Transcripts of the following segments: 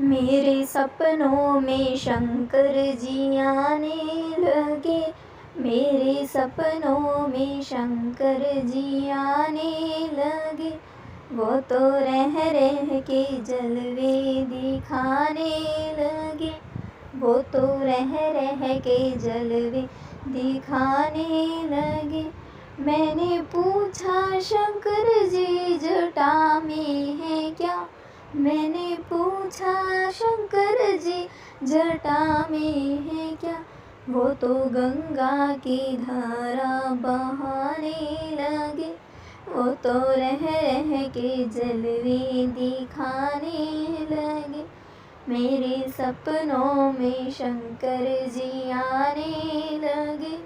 मेरे सपनों में शंकर जी आने लगे। मेरे सपनों में शंकर जी आने लगे। वो तो रह रह के जलवे दिखाने लगे। वो तो रह रह के जलवे दिखाने लगे। मैंने पूछा शंकर जी जटा में है क्या। मैंने पूछा शंकर जी जटा में है क्या। वो तो गंगा की धारा बहाने लगे। वो तो रह रह के जलवे दिखाने लगे। मेरे सपनों में शंकर जी आने लगे।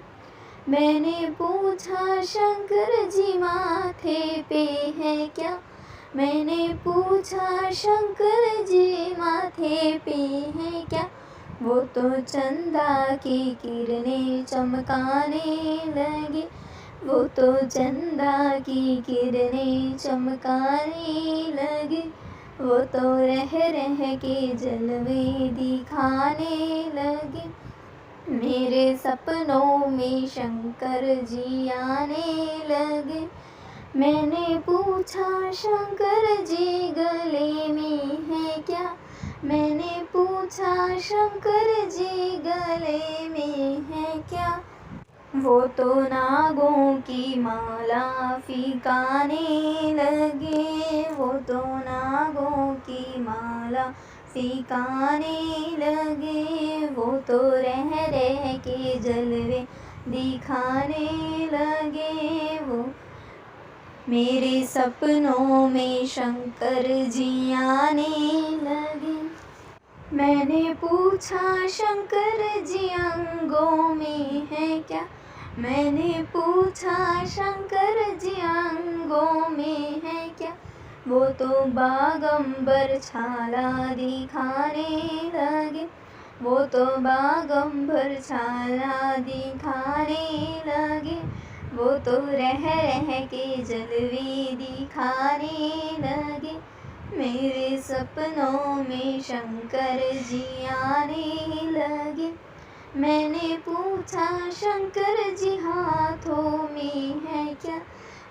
मैंने पूछा शंकर जी माथे पे है क्या। मैंने पूछा शंकर जी माथे पे है क्या। वो तो चंदा की किरणें चमकाने लगे। वो तो चंदा की किरणें चमकाने लगे। वो तो रह रह के जलवे दिखाने लगे। मेरे सपनों में शंकर जी आने लगे। मैंने पूछा शंकर जी गले में है क्या। मैंने पूछा शंकर जी गले में है क्या। वो तो नागों की माला फीकाने लगे। वो तो नागों की माला फीकाने लगे। वो तो रह रह के जलवे दिखाने लगे। वो मेरे सपनों में शंकर जी आने लगे। मैंने पूछा शंकर जी अंगों में है क्या। मैंने पूछा शंकर जी अंगों में है क्या। वो तो बागंबर छाला दिखाने लगे। वो तो बागंबर छाला दिखाने लगे। वो तो रह रह के जलवे दिखाने लगे। मेरे सपनों में शंकर जी आने लगे। मैंने पूछा शंकर जी हाथों में है क्या।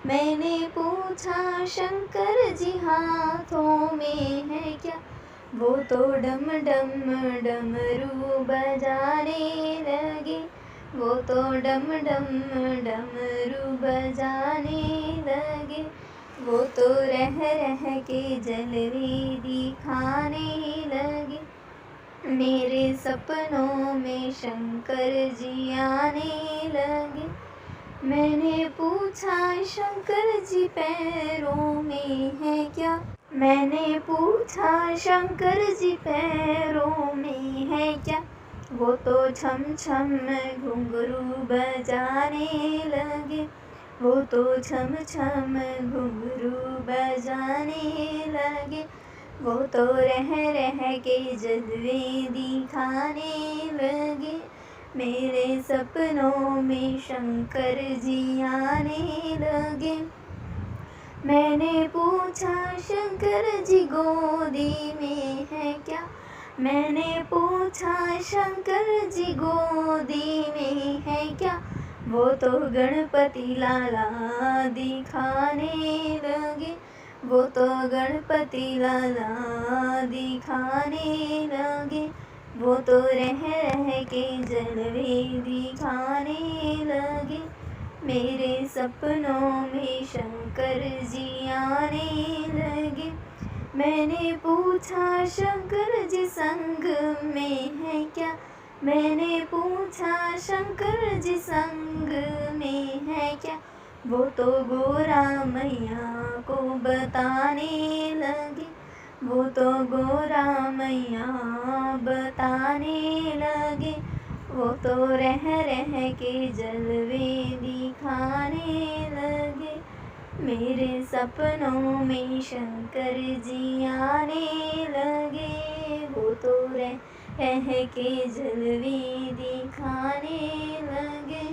मैंने पूछा शंकर जी हाथों में है क्या। वो तो डम डम डमरू बजाने लगे। वो तो डम डम डमरू बजाने लगे। वो तो रह रह के जलवे दिखाने लगे। मेरे सपनों में शंकर जी आने लगे। मैंने पूछा शंकर जी पैरों में है क्या। मैंने पूछा शंकर जी पैरों में है क्या। वो तो छम छम घुंघरू बजाने लगे। वो तो छम छम घुंघरू बजाने लगे। वो तो रह रह के जलवे दिखाने लगे। मेरे सपनों में शंकर जी आने लगे। मैंने पूछा शंकर जी गोदी में है क्या। मैंने पूछा शंकर जी गोदी में है क्या। वो तो गणपति लाला दिखाने लगे। वो तो गणपति लाला दिखाने लगे। वो तो रह रह के जलवे दिखाने लगे। मेरे सपनों में शंकर जी आने लगे। मैंने पूछा शंकर जी संग में है क्या। मैंने पूछा शंकर जी संग में है क्या। वो तो गोरा मैया को बताने लगे। वो तो गोरा मैया बताने लगे। वो तो रह रह के जलवे दिखाने लगे। मेरे सपनों में शंकर जी आने लगे। वो तो रह के जलवे दिखाने लगे।